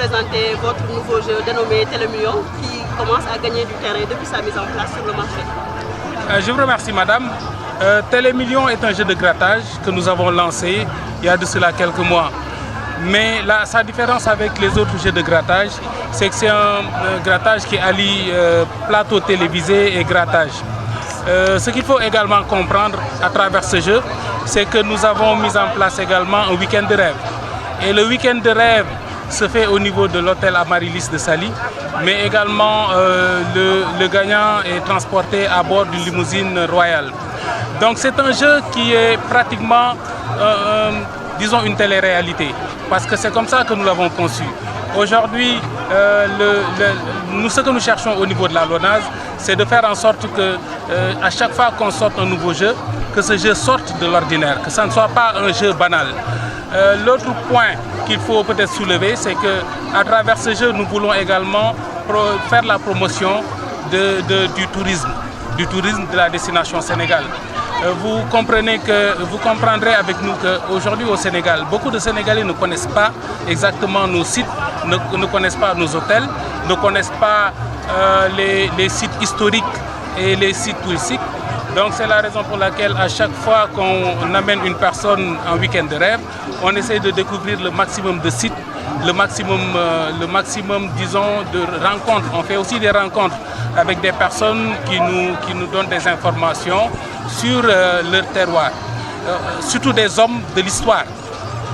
présenter votre nouveau jeu dénommé Télémillions qui commence à gagner du terrain depuis sa mise en place sur le marché. Je vous remercie madame. Télémillions est un jeu de grattage que nous avons lancé il y a de cela quelques mois. Mais sa différence avec les autres jeux de grattage, c'est que c'est un grattage qui allie plateau télévisé et grattage. Ce qu'il faut également comprendre à travers ce jeu, c'est que nous avons mis en place également un week-end de rêve. Et le week-end de rêve se fait au niveau de l'hôtel Amaryllis de Saly, mais également le gagnant est transporté à bord d'une limousine royale. Donc c'est un jeu qui est pratiquement, disons, une télé-réalité, parce que c'est comme ça que nous l'avons conçu. Aujourd'hui, ce que nous cherchons au niveau de la LONASE, c'est de faire en sorte que, à chaque fois qu'on sorte un nouveau jeu, que ce jeu sorte de l'ordinaire, que ça ne soit pas un jeu banal. L'autre point qu'il faut peut-être soulever, c'est qu'à travers ce jeu, nous voulons également faire la promotion du tourisme de la destination Sénégal. Vous comprendrez avec nous qu'aujourd'hui au Sénégal, beaucoup de Sénégalais ne connaissent pas exactement nos sites, ne connaissent pas nos hôtels, ne connaissent pas les sites historiques et les sites touristiques. Donc c'est la raison pour laquelle à chaque fois qu'on amène une personne en week-end de rêve, on essaie de découvrir le maximum de sites, le maximum, disons, de rencontres. On fait aussi des rencontres avec des personnes qui nous donnent des informations sur leur terroir, surtout des hommes de l'histoire,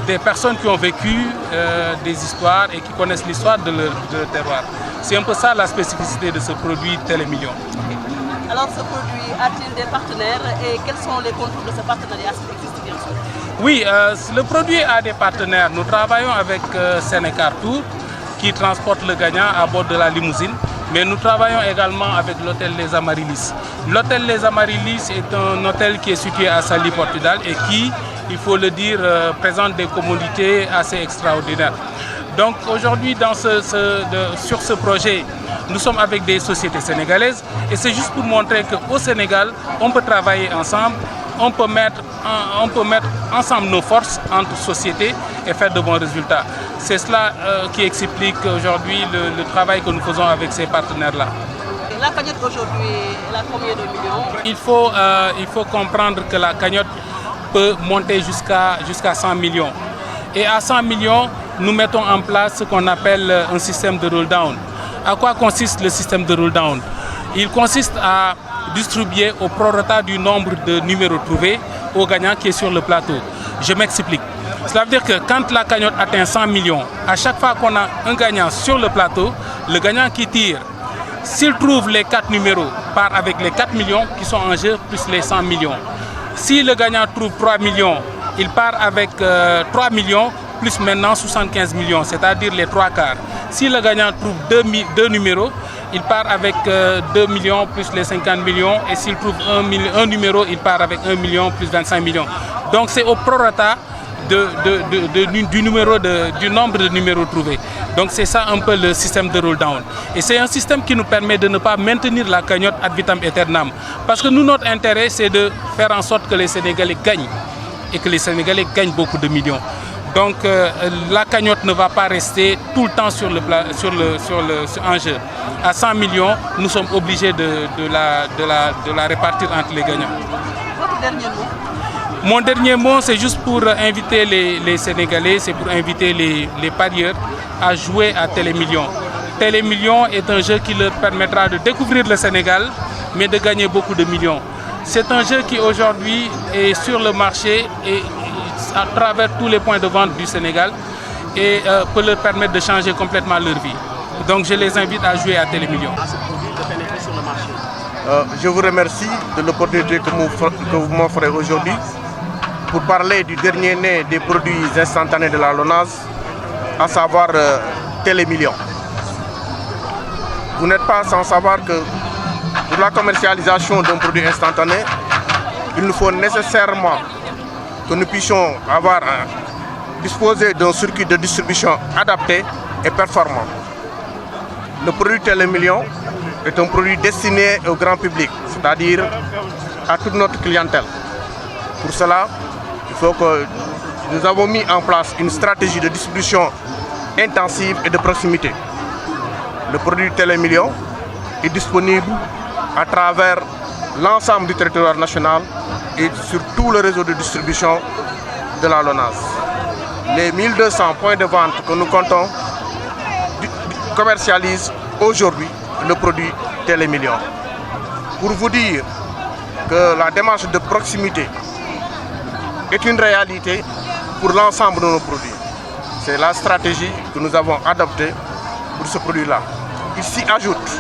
des personnes qui ont vécu des histoires et qui connaissent l'histoire de leur terroir. C'est un peu ça la spécificité de ce produit Télémillions. Alors ce produit a-t-il des partenaires et quels sont les contours de ce partenariat s'il existe bien sûr? Oui, le produit a des partenaires. Nous travaillons avec Sénécar Tour qui transporte le gagnant à bord de la limousine. Mais nous travaillons également avec l'hôtel Les Amaryllis. L'hôtel Les Amaryllis est un hôtel qui est situé à Saly, Portugal et qui, il faut le dire, présente des commodités assez extraordinaires. Donc aujourd'hui, sur ce projet, nous sommes avec des sociétés sénégalaises et c'est juste pour montrer qu'au Sénégal, on peut travailler ensemble, on peut mettre ensemble nos forces entre sociétés et faire de bons résultats. C'est cela qui explique aujourd'hui le travail que nous faisons avec ces partenaires-là. La cagnotte aujourd'hui, elle a combien de millions? Il faut comprendre que la cagnotte peut monter jusqu'à 100 millions. Et à 100 millions, nous mettons en place ce qu'on appelle un système de roll-down. À quoi consiste le système de roll-down? Il consiste à distribuer au prorata du nombre de numéros trouvés au gagnant qui est sur le plateau. Je m'explique. Cela veut dire que quand la cagnotte atteint 100 millions, à chaque fois qu'on a un gagnant sur le plateau, le gagnant qui tire, s'il trouve les 4 numéros, part avec les 4 millions qui sont en jeu plus les 100 millions. Si le gagnant trouve 3 millions, il part avec 3 millions plus maintenant 75 millions, c'est-à-dire les 3 quarts. Si le gagnant trouve 2 numéros, il part avec 2 millions plus les 50 millions. Et s'il trouve un numéro, il part avec 1 million plus 25 millions. Donc c'est au prorata du nombre de numéros trouvés. Donc c'est ça un peu le système de roll-down. Et c'est un système qui nous permet de ne pas maintenir la cagnotte ad vitam aeternam. Parce que nous, notre intérêt, c'est de faire en sorte que les Sénégalais gagnent. Et que les Sénégalais gagnent beaucoup de millions. Donc la cagnotte ne va pas rester tout le temps sur un jeu. À 100 millions, nous sommes obligés de la répartir entre les gagnants. Votre dernier mot? Mon dernier mot, c'est juste pour inviter les Sénégalais, c'est pour inviter les parieurs à jouer à Télémillions. Télémillions est un jeu qui leur permettra de découvrir le Sénégal, mais de gagner beaucoup de millions. C'est un jeu qui aujourd'hui est sur le marché et à travers tous les points de vente du Sénégal et peut leur permettre de changer complètement leur vie. Donc je les invite à jouer à Télémillions. Je vous remercie de l'opportunité que vous m'offrez aujourd'hui pour parler du dernier né des produits instantanés de la LONASE, à savoir Télémillions. Vous n'êtes pas sans savoir que pour la commercialisation d'un produit instantané, il nous faut nécessairement que nous puissions disposer d'un circuit de distribution adapté et performant. Le produit Télémillions est un produit destiné au grand public, c'est-à-dire à toute notre clientèle. Pour cela, il faut que nous avons mis en place une stratégie de distribution intensive et de proximité. Le produit Télémillion est disponible à travers l'ensemble du territoire national et sur tout le réseau de distribution de la LONASE. Les 1200 points de vente que nous comptons commercialisent aujourd'hui le produit Télémillion. Pour vous dire que la démarche de proximité est une réalité pour l'ensemble de nos produits. C'est la stratégie que nous avons adoptée pour ce produit-là. Il s'y ajoute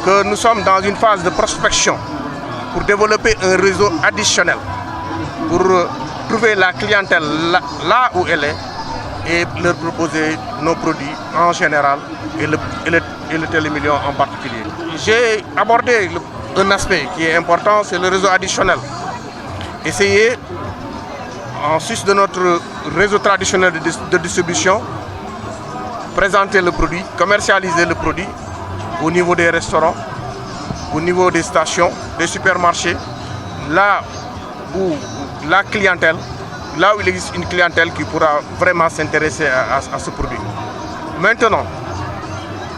que nous sommes dans une phase de prospection pour développer un réseau additionnel, pour trouver la clientèle là où elle est et leur proposer nos produits en général et le Télémillion en particulier. J'ai abordé un aspect qui est important, c'est le réseau additionnel. Essayer, en sus de notre réseau traditionnel de distribution, présenter le produit, commercialiser le produit au niveau des restaurants, au niveau des stations, des supermarchés, là où la clientèle, là où il existe une clientèle qui pourra vraiment s'intéresser à ce produit. Maintenant,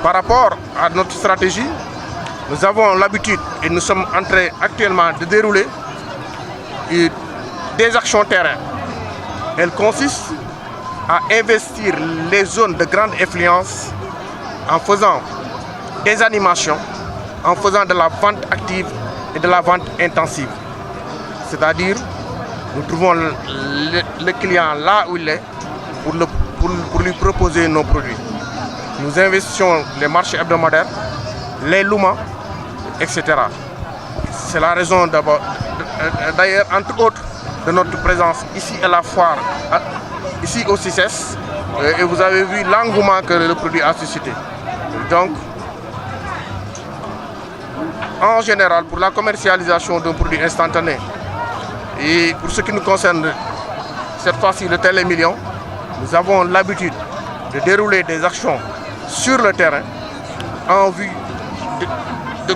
par rapport à notre stratégie, nous avons l'habitude et nous sommes en train actuellement de dérouler des actions terrain. Elles consistent à investir les zones de grande influence en faisant des animations, en faisant de la vente active et de la vente intensive. C'est-à-dire, nous trouvons le client là où il est pour lui proposer nos produits. Nous investissons les marchés hebdomadaires, les lumas, etc. C'est la raison d'ailleurs, entre autres, de notre présence ici à la foire, ici au CICES, et vous avez vu l'engouement que le produit a suscité. Donc, en général, pour la commercialisation d'un produit instantané, et pour ce qui nous concerne, cette fois-ci le Télémillion, nous avons l'habitude de dérouler des actions sur le terrain en vue de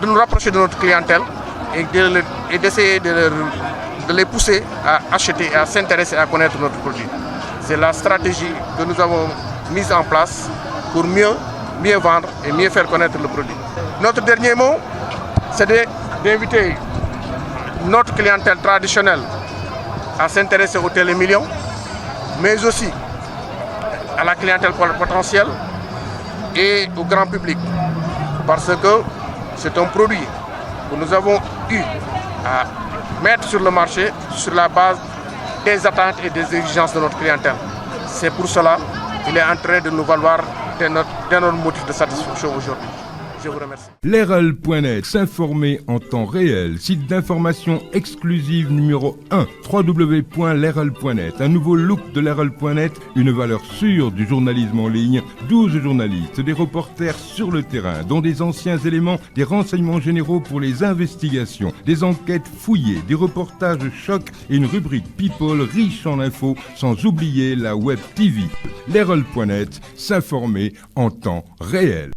nous rapprocher de notre clientèle et d'essayer de les pousser à acheter et à s'intéresser à connaître notre produit. C'est la stratégie que nous avons mise en place pour mieux vendre et mieux faire connaître le produit. Notre dernier mot, c'est d'inviter notre clientèle traditionnelle à s'intéresser au Télémillion, mais aussi à la clientèle potentielle et au grand public. Parce que c'est un produit que nous avons eu à mettre sur le marché sur la base des attentes et des exigences de notre clientèle. C'est pour cela qu'il est en train de nous valoir d'énormes motifs de satisfaction aujourd'hui. Je vous remercie. Lerel.net, s'informer en temps réel. Site d'information exclusive numéro 1, www.lerel.net. Un nouveau look de Lerel.net, une valeur sûre du journalisme en ligne. 12 journalistes, des reporters sur le terrain, dont des anciens éléments, des renseignements généraux pour les investigations, des enquêtes fouillées, des reportages chocs et une rubrique People riche en infos, sans oublier la Web TV. Lerel.net, s'informer en temps réel.